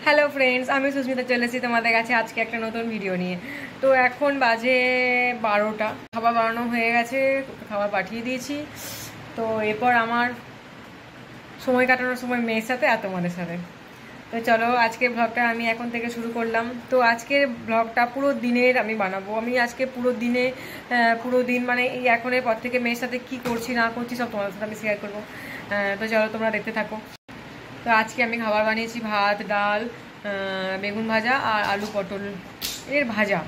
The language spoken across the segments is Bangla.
হ্যালো ফ্রেন্ডস, আমি সুস্মিতা চলে এসেছি তোমাদের কাছে আজকে একটা নতুন ভিডিও নিয়ে। তো এখন বাজে 12টা, খাবার বানানো হয়ে গেছে, খাবার পাঠিয়ে দিয়েছি। তো এরপর আমার সময় কাটানোর সময় মেয়ের সাথে আর তোমাদের সাথে। তো চলো আজকের ব্লগটা আমি এখন থেকে শুরু করলাম। তো আজকের ব্লগটা পুরো দিনের আমি বানাবো। আমি আজকে পুরো দিন মানে এই এখনের পর থেকে মেয়ের সাথে কি করছি না করছি সব তোমাদের সাথে আমি শেয়ার করবো। তো চলো তোমরা দেখতে থাকো। তো আজকে আমি খাবার বানিয়েছি ভাত, ডাল, বেগুন ভাজা আর আলু পটল এর ভাজা।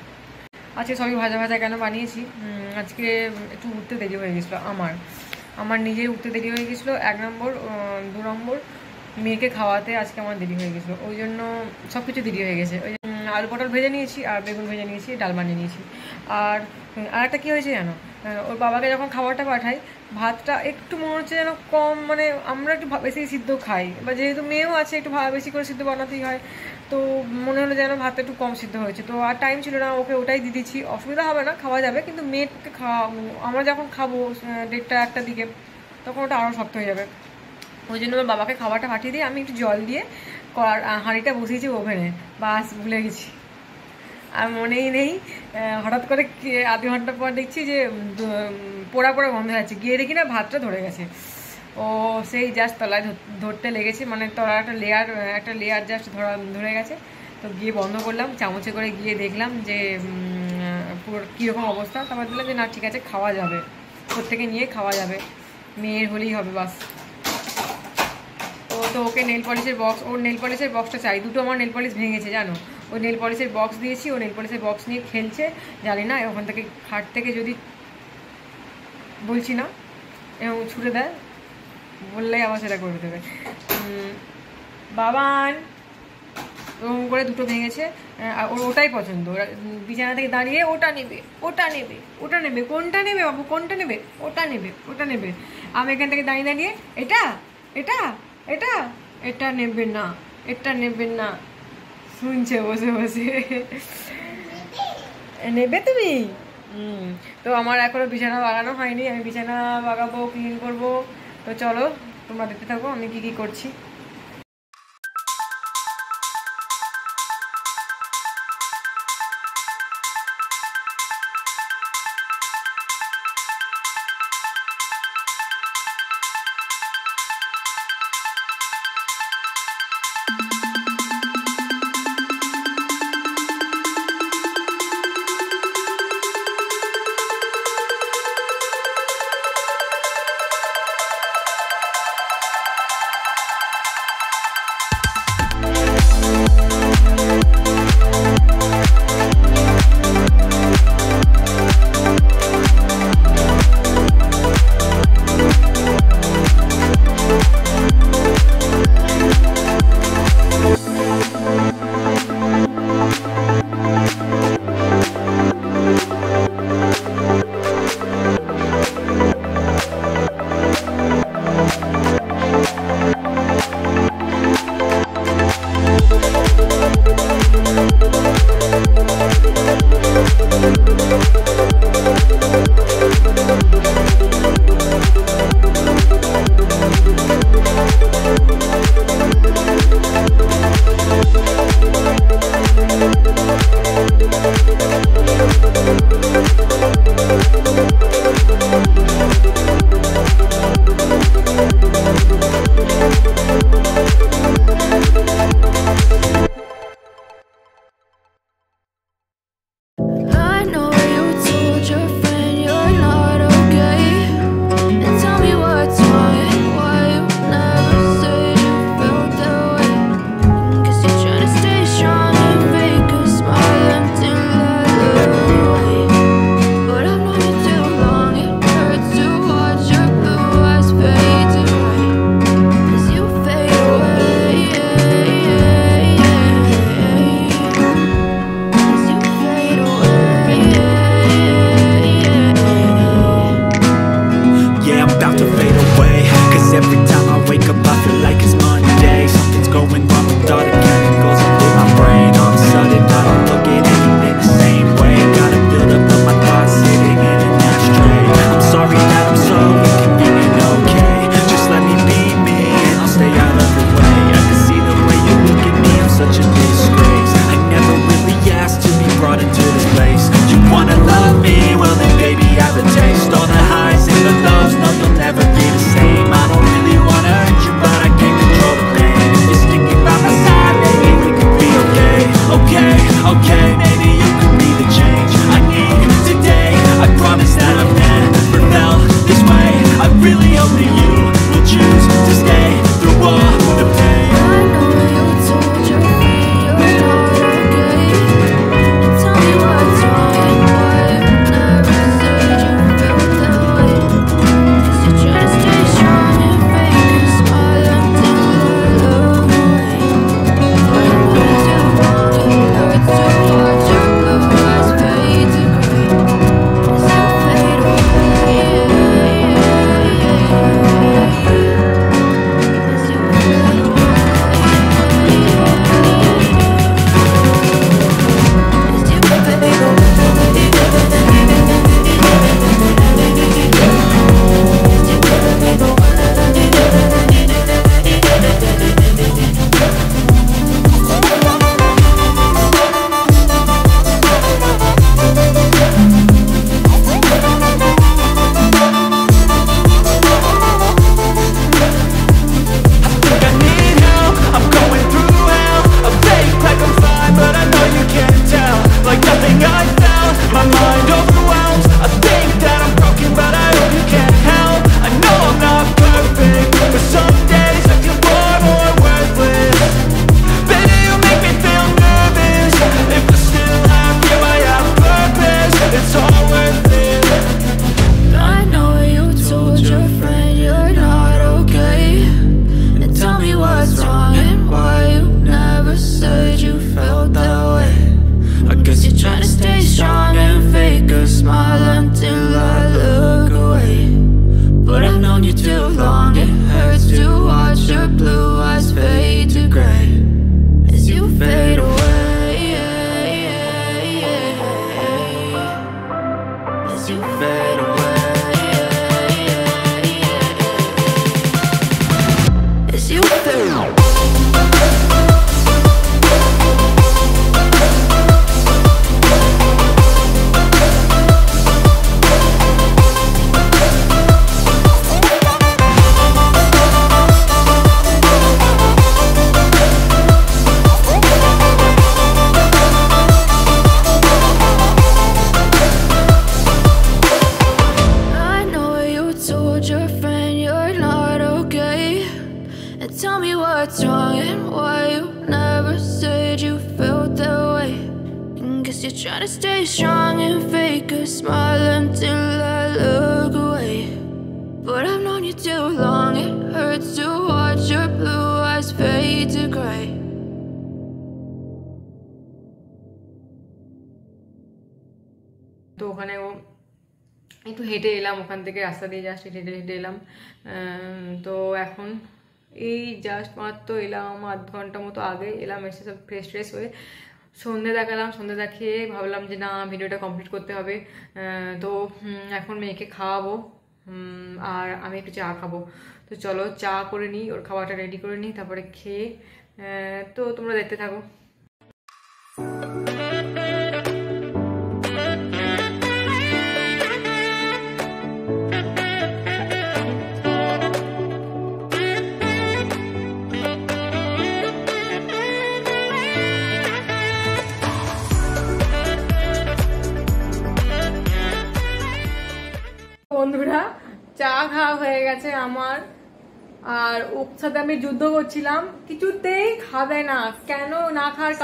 আজকে সবই ভাজা ভাজা কেন বানিয়েছি, আজকে একটু উঠতে দেরি হয়ে গেছিলো। আমার নিজের উঠতে দেরি হয়ে গেছিলো 1 নম্বর, 2 নম্বর মেয়েকে খাওয়াতে আজকে আমার দেরি হয়ে গেছিলো, ওই জন্য সব কিছু দেরি হয়ে গেছে। ওই আলু পটল ভেজে নিয়েছি আর বেগুন ভেজে নিয়েছি, ডাল বানিয়ে নিয়েছি। আর একটা কী হয়েছে জানো, ওর বাবাকে যখন খাবারটা পাঠাই ভাতটা একটু মনে হচ্ছে যেন কম, মানে আমরা একটু বেশি সিদ্ধ খাই, বা যেহেতু মেয়েও আছে একটু বেশি করে সিদ্ধ বানাতেই হয়। তো মনে হলো যেন ভাতটা একটু কম সিদ্ধ হয়েছে। তো আর টাইম ছিল না, ওকে ওটাই দিয়ে দিচ্ছি। অসুবিধা হবে না, খাওয়া যাবে, কিন্তু মেয়েকে আমরা যখন খাবো 1:30 1টার দিকে, তখন ওটা আরও শক্ত হয়ে যাবে। ওই জন্য আমার বাবাকে খাবারটা পাঠিয়ে দিয়ে আমি একটু জল দিয়ে হাঁড়িটা বসিয়েছি ওভেনে। বাস ভুলে গেছি, আর মনেই নেই। হঠাৎ করে আধ ঘন্টা পর দেখছি যে পোড়া পোড়া গন্ধ যাচ্ছে, গিয়ে দেখি না ভাতটা ধরে গেছে। ও সেই জাস্ট তলায় ধরতে লেগেছে, মানে তলার একটা লেয়ার জাস্ট ধরে গেছে। তো গিয়ে বন্ধ করলাম, চামচে করে গিয়ে দেখলাম যে পুরো কীরকম অবস্থা। তারপর দিলাম যে না ঠিক আছে, খাওয়া যাবে, প্রত্যেকে নিয়ে খাওয়া যাবে, মেয়ের হলেই হবে বাস। তো ওকে নেল পলিশের বক্স, ওর নেল পলিশের বক্সটা চাই। দুটো আমার নেল পলিশ ভেঙেছে জানো, ওই নেল পলিশের বক্স দিয়েছি, ও নেল পলিশের বক্স নিয়ে খেলছে। জানি না ওখান থেকে খাট থেকে যদি বলছি না এবং ছুটে দেয়, বললেই আবার সেটা করে দেবে। বাবান ওরকম করে দুটো ভেঙেছে। আর ওর ওটাই পছন্দ, বিছানা থেকে দাঁড়িয়ে ওটা নেবে, ওটা নেবে, ওটা নেবে, কোনটা নেবে বাবু, কোনটা নেবে, ওটা নেবে, ওটা নেবে। আমি এখান থেকে দাঁড়িয়ে দাঁড়িয়ে এটা এটা এটা এটা নেবে না, এটা নেবে না, শুনছে বসে বসে। নেবে তুমি? তো আমার এখনো বিছানা বাগানো হয়নি, আমি বিছানা বাগাবো, ক্লিন করবো। তো চলো তোমরা দেখতে থাকো আমি কি কি করছি। as you feel. Tell me what's wrong and why you never said you felt that way. Guess you're trying to stay strong and fake a smile until I look away. But I've known you too long, it hurts to watch your blue eyes fade to gray. তো ওখানে ও একটু হেঁটে এলাম, ওখান থেকে রাস্তা দিয়ে জাস্ট হেঁটে হেঁটে এলাম। তো এখন এই জাস্ট মাত্র এলাম, আধ ঘন্টা মতো আগে এলাম, এসে সব ফ্রেশ ট্রেশ হয়ে সন্ধে দেখালাম। সন্ধে দেখিয়ে ভাবলাম যে না, ভিডিওটা কমপ্লিট করতে হবে। তো এখন মেয়েকে খাওয়াবো আর আমি একটু চা খাবো। তো চলো চা করে নিই, ওর খাওয়াটা রেডি করে নিই, তারপরে খেয়ে তো তোমরা দেখতে থাকো। বন্ধুরা, চা খাওয়া হয়ে গেছে আমার, আর ওর সাথে আমি যুদ্ধ করছিলাম, কিছুতেই খাবে না। কেন না খাওয়ার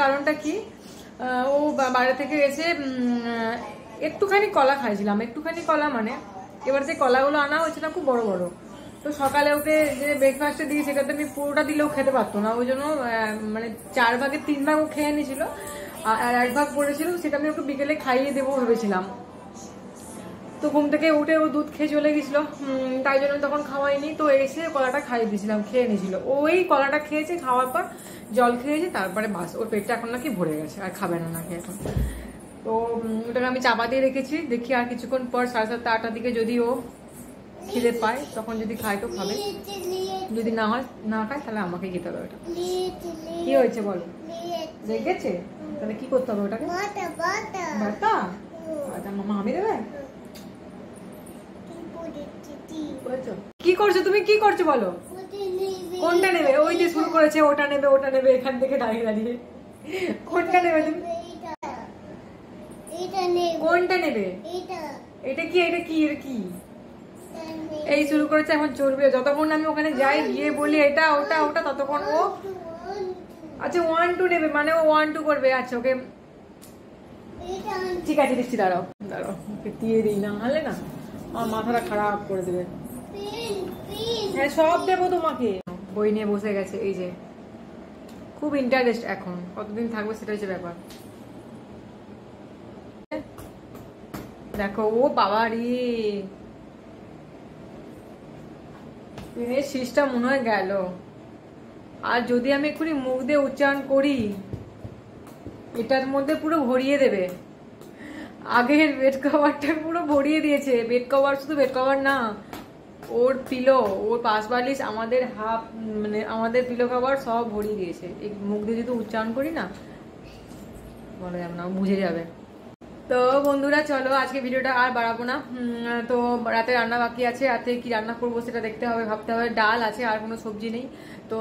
কারণটা কি, ও বাইরে থেকে এসে একটুখানি কলা খাইছিলাম, একটুখানি কলা মানে এবার যে কলাগুলো আনা হয়েছিল খুব বড় বড়। তো সকালে ওকে যে ব্রেকফাস্টে দিই সেটাতে আমি পুরোটা দিলেও খেতে পারতো না, ওই জন্য মানে 4 ভাগের 3 ভাগ ও খেয়ে নিয়েছিল, আর 1 ভাগ পড়েছিল, সেটা আমি ওকে বিকেলে খাইয়ে দেবো ভেবেছিলাম। তো ঘুম থেকে উঠে ও দুধ খেয়ে চলে গেছিলো, তাই জন্য তখন খাওয়াইনি। তো এসে কলাটা খাইয়ে দিয়েছিলাম, খেয়ে নিয়েছিল। ওই কলাটা খেয়েছে, খাওয়ার পর জল খেয়েছে, তারপরে বাস ওর পেটটা এখন নাকি ভরে গেছে, আর খাবে না নাকি এখন। তো ওটাকে আমি চাপা দিয়ে রেখেছি, দেখি আর কিছুক্ষণ পর 7:30 8টার দিকে যদি ও খিদে পায় তখন যদি খায় তো খাবে, যদি না খায় তাহলে আমাকে খেতে হবে। ওটা কি হয়েছে বলো, দেখেছে? তাহলে কি করতে হবে ওটাকে? বাতা? আচ্ছা, মামা আমি দেবে? কি করছো তুমি, কি করছো বলো? কোনটা নেবে? ওই যে শুরু করেছে, ওটা নেবে ওটা নেবে, এখান থেকে দাঁড়িয়ে দাঁড়িয়ে। কোনটা নেবে তুমি? কোনটা নেবে? এটা কি, এটা কি, এটা কি? এই শুরু করেছে, এখন চলবে যতক্ষণ আমি ওখানে যাই, গিয়ে বলি এটা ওটা ওটা, ততক্ষণ ও আচ্ছা 1 2 নেবে, মানে ও 1 2 করবে। আচ্ছা ওকে ঠিক আছে দিচ্ছি, দাঁড়াও দাঁড়াও, ওকে দিয়ে দিই, না হলে না আমার মাথাটা খারাপ করে দেবে। হ্যাঁ সব দেবো তোমাকে। বই নিয়ে বসে গেছে, এই যে খুব ইন্টারেস্ট, এখন কতদিন থাকবে সেটা হচ্ছে ব্যাপার। দেখো ও বাবা রে, শীষটা মনে হয় গেল। আর যদি আমি এক্ষুনি মুখ দিয়ে উচ্চারণ করি, এটার মধ্যে পুরো ভরিয়ে দেবে। আগের বেড কভারটা পুরো ভরিয়ে দিয়েছে। বেড কভার, শুধু বেড কভার না, ওর পিলো, ওর পাশ বালিশ, আমাদের মানে আমাদের পিলো কভার সব ভরিয়ে দিয়েছে। এই মুখ দিয়ে যদি উচ্চারণ করি না, বলা যাবে না, বুঝে যাবে। তো বন্ধুরা চলো আজকে ভিডিওটা আর বাড়াবো না। তো রাতে রান্না বাকি আছে, রাতে কি রান্না করবো সেটা দেখতে হবে, ভাবতে হবে। ডাল আছে, আর কোনো সবজি নেই, তো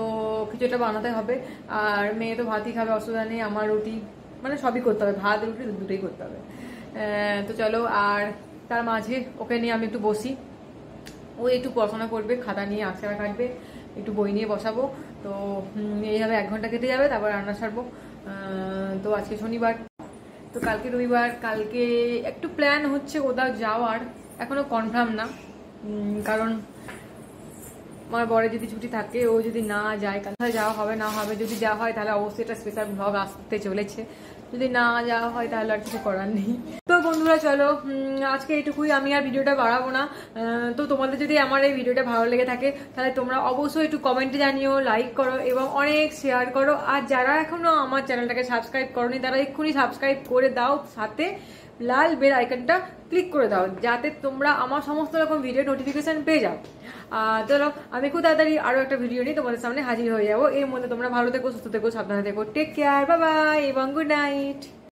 কিছু একটা বানাতে হবে। আর মেয়ে তো ভাতই খাবে, অসুবিধা নেই। আমার রুটি, মানে সবই করতে হবে, ভাত রুটি দুটোই করতে হবে। তো চলো, আর তার মাঝে ওকে নিয়ে আমি একটু বসি, ও একটু পড়াশোনা করবে, খাতা নিয়ে আঁকড়া কাটবে, একটু বই নিয়ে বসাবো। তো এইভাবে 1 ঘন্টা কেটে যাবে, তারপর রান্না ছাড়বো। তো আজকে শনিবার, তো কালকে রবিবার, কালকে একটু প্ল্যান হচ্ছে কোথাও যাওয়ার, এখনো কনফার্ম না, কারণ আমার বরে যদি ছুটি থাকে, ও যদি না যায় কোথায় যাওয়া হবে না হবে। যদি যাওয়া হয় তাহলে অবশ্যই একটা স্পেশাল ব্লগ আসতে চলেছে, যদি না যাওয়া হয় তাহলে আর কিছু করার নেই। তো বন্ধুরা চলো আজকে এইটুকুই, আমি আর ভিডিওটা বাড়াবো না। তো তোমাদের যদি আমার এই ভিডিওটা ভালো লেগে থাকে তাহলে তোমরা অবশ্যই একটু কমেন্টে জানিও, লাইক করো এবং অনেক শেয়ার করো। আর যারা এখনো আমার চ্যানেলটাকে সাবস্ক্রাইব করোনি তারা এক্ষুনি সাবস্ক্রাইব করে দাও, সাথে লাল বেল আইকনটা ক্লিক করে দাও, যাতে তোমরা আমার সমস্ত রকম ভিডিও নোটিফিকেশন পেয়ে যাও। চলো আমি খুব তাড়াতাড়ি আরো একটা ভিডিও নিয়ে তোমাদের সামনে হাজির হয়ে যাবো। এর মধ্যে তোমরা ভালো থেকো, সুস্থ থেকো, সাবধানে থেকো, টেক কেয়ার, বাই বাই এবং গুড নাইট।